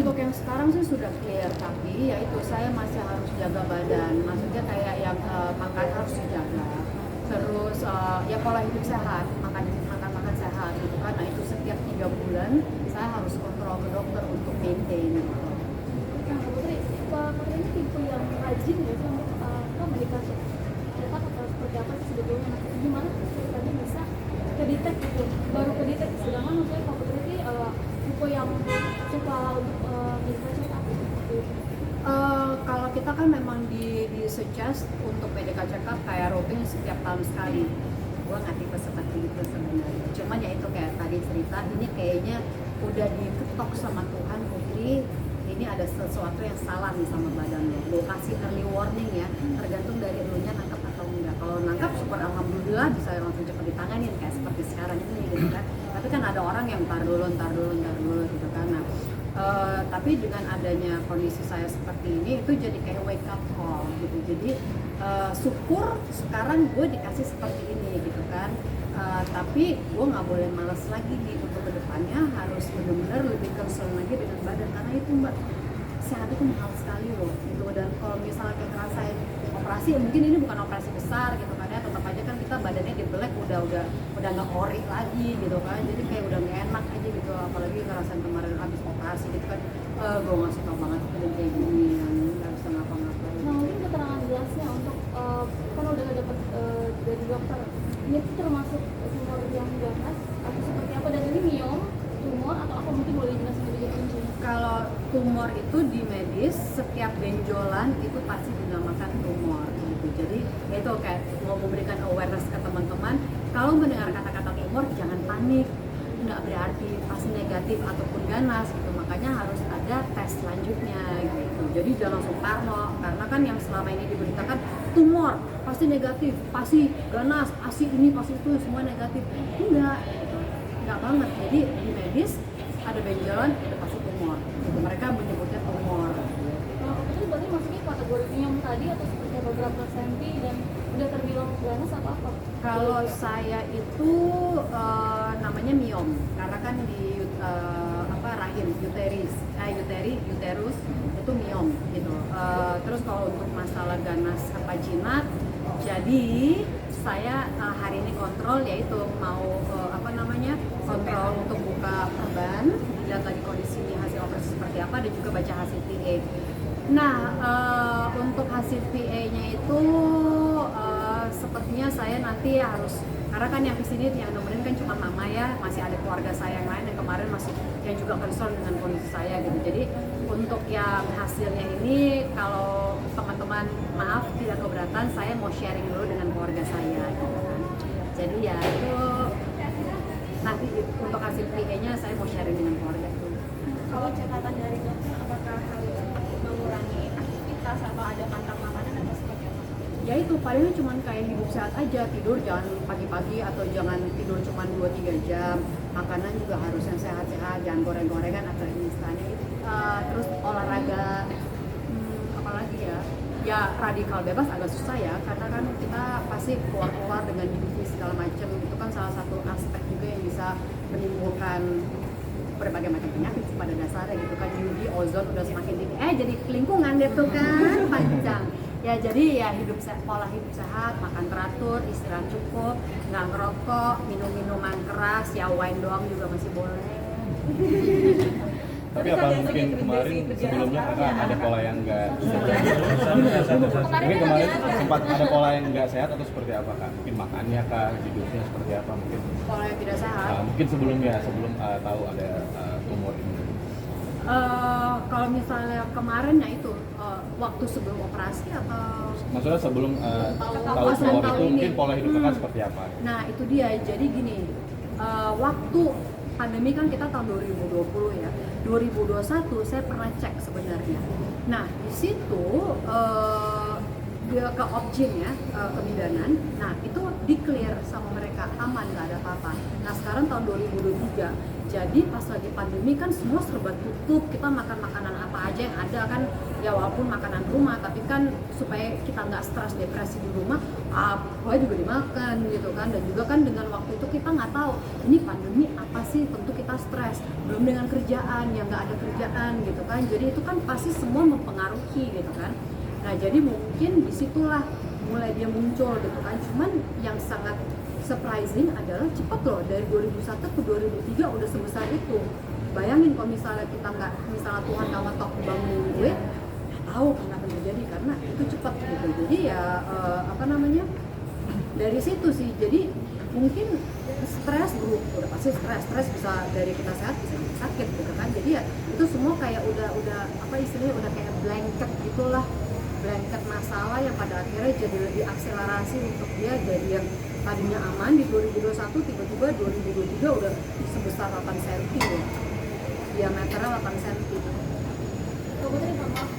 Untuk yang sekarang sih sudah clear, tapi ya itu saya masih harus jaga badan. Maksudnya kayak yang makan harus dijaga. Terus ya pola hidup sehat, makan sehat gitu kan. Nah itu setiap 3 bulan saya harus kontrol ke dokter untuk maintain gitu. Nah, Putri, Pak Putri ini tipe yang rajin nggak sih untuk medical check up atau seperti apa sih sebetulnya? Nah, gimana tadi bisa kedetek gitu, baru kedetek. Sedangkan maksudnya Pak Putri ini tipe yang suka untuk medical check up gitu. Kalau kita kan memang di suggest untuk medical check up kayak rutin setiap tahun sekali. Gua nggak tipe seperti itu sebenarnya. Cuman ya itu kayak tadi cerita, ini kayaknya udah diketok sama Tuhan, Putri. Ini ada sesuatu yang salah nih sama badan lo. Lo kasih early warning ya, tergantung dari lo nya nangkap atau enggak. Kalau nangkap super alhamdulillah bisa langsung cepat ditanganin kayak seperti sekarang ini gitu kan. Tapi kan ada orang yang tar dulu gitu kan. Nah, tapi dengan adanya kondisi saya seperti ini itu jadi kayak wake up call gitu. Jadi syukur sekarang gue dikasih seperti ini gitu kan. Tapi gue nggak boleh malas lagi nih untuk kedepannya, harus benar-benar lebih concern lagi dengan badan, karena itu mbak, sehat itu mahal sekali loh gitu. Dan kalau misalnya kayak ngerasain operasi, mungkin ini bukan operasi besar gitu kan ya, tetap aja kan kita badannya dibelek udah nggak ori lagi gitu kan, jadi kayak udah nggak enak aja gitu. Apalagi ngerasain kemarin habis operasi gitu kan, gue nggak suka banget badan kayak gini yang nggak bisa ngapa-ngapain. Nah, mungkin keterangan jelasnya untuk kan udah dapat dari dokter, ini tuh termasuk tumor yang ganas atau seperti apa, dan ini miom, tumor atau apa, mungkin boleh jelasin lebih rinci. Kalau tumor itu di medis, setiap benjolan itu pasti dinamakan tumor gitu. Jadi ya itu kayak mau memberikan awareness ke teman-teman, kalau mendengar kata-kata tumor jangan panik, nggak berarti pasti negatif ataupun ganas gitu. Makanya harus ada tes selanjutnya gitu. Jadi jangan langsung parno, karena kan yang selama ini diberitakan tumor pasti negatif, pasti ganas, pasti ini, pasti itu, semua negatif. Enggak banget. Jadi di medis ada benjolan, ada pasti tumor gitu. Mereka menyebutnya tumor. Kalau itu berarti masuknya kategori miom tadi atau seperti apa, berapa senti dan udah terbilang ganas atau apa? Kalau saya itu namanya miom, karena kan di rahim, uterus itu miom gitu. Terus kalau untuk masalah ganas apa jinak, jadi saya hari ini kontrol, yaitu mau kontrol untuk buka perban, lihat lagi kondisinya hasil operasi seperti apa, dan juga baca hasil PA. Nah, untuk hasil PA-nya itu sepertinya saya nanti harus, karena kan yang kesini yang nemenin kan cuma mama ya, masih ada keluarga saya yang lain yang kemarin masih yang juga concern dengan kondisi saya gitu. Jadi untuk yang hasilnya ini, kalau teman-teman maaf tidak keberatan, saya mau sharing dulu dengan keluarga saya gitu kan. Jadi ya itu nanti untuk hasil PA-nya saya mau sharing dengan keluarga itu. Kalau catatan dari dokter, apakah harus mengurangi aktivitas atau ada pantang makanan atau seperti apa? Ya itu palingnya cuma kayak hidup sehat aja, tidur jangan pagi-pagi atau jangan tidur cuma 2-3 jam, makanan juga harus yang sehat-sehat, jangan goreng-gorengan atau instannya itu. Terus olahraga, apalagi ya radikal bebas agak susah ya, karena kan kita pasti keluar dengan judi segala macam, itu kan salah satu aspek juga yang bisa menimbulkan berbagai macam penyakit pada dasarnya gitu kan. Judi, ozon udah semakin tinggi, jadi lingkungan deh tuh kan panjang. Ya jadi ya pola hidup sehat, makan teratur, istirahat cukup, nggak ngerokok, minum minuman keras, ya wine doang juga masih boleh. Tapi apa mungkin kemarin sebelumnya kakak ada pola yang enggak mungkin kemarin sempat ada pola yang enggak sehat atau seperti apa kak? Mungkin makannya kak, hidupnya seperti apa mungkin? Pola yang tidak sehat. Mungkin sebelum tahu ada tumor ini. Kalau misalnya kemarin ya itu waktu sebelum operasi atau Maksudnya sebelum tahu sebelum tumor tahu itu ini. mungkin pola hidup kakak seperti apa? Nah itu dia, jadi gini, waktu pandemi kan kita tahun 2020 ya, 2021 saya pernah cek sebenarnya. Nah di situ dia ke Opjin ya, kebidanan. Nah itu di clear sama mereka, aman, nggak ada apa-apa. Nah sekarang tahun 2023, Jadi pas lagi pandemi kan semua serba tutup, kita makan makanan apa aja yang ada kan, ya walaupun makanan rumah, tapi kan supaya kita nggak stres depresi di rumah, apa juga dimakan gitu kan. Dan juga kan dengan waktu itu kita nggak tahu ini pandemi apa sih, tentu kita stres, belum dengan kerjaan yang nggak ada kerjaan gitu kan. Jadi itu kan pasti semua mempengaruhi gitu kan. Nah jadi mungkin disitulah mulai dia muncul gitu kan. Cuman yang sangat surprising adalah cepat loh, dari 2001 ke 2003 udah sebesar itu. Bayangin kalau misalnya kita nggak, misalnya Tuhan nggak ngetok bangun gue, nggak tahu kenapa terjadi, karena itu cepat gitu. Jadi ya apa namanya, dari situ sih. Jadi mungkin stres dulu, udah pasti stres bisa dari kita sehat bisa kita sakit gitu kan. Jadi ya itu semua kayak udah apa istilahnya, udah kayak blanket gitulah, blanket masalah yang pada akhirnya jadi lebih akselerasi untuk dia jadi yang tadinya aman di 2021 tiba-tiba 2023 udah sebesar 8 cm ya, diameternya 8 cm. Mbak Putri, maaf,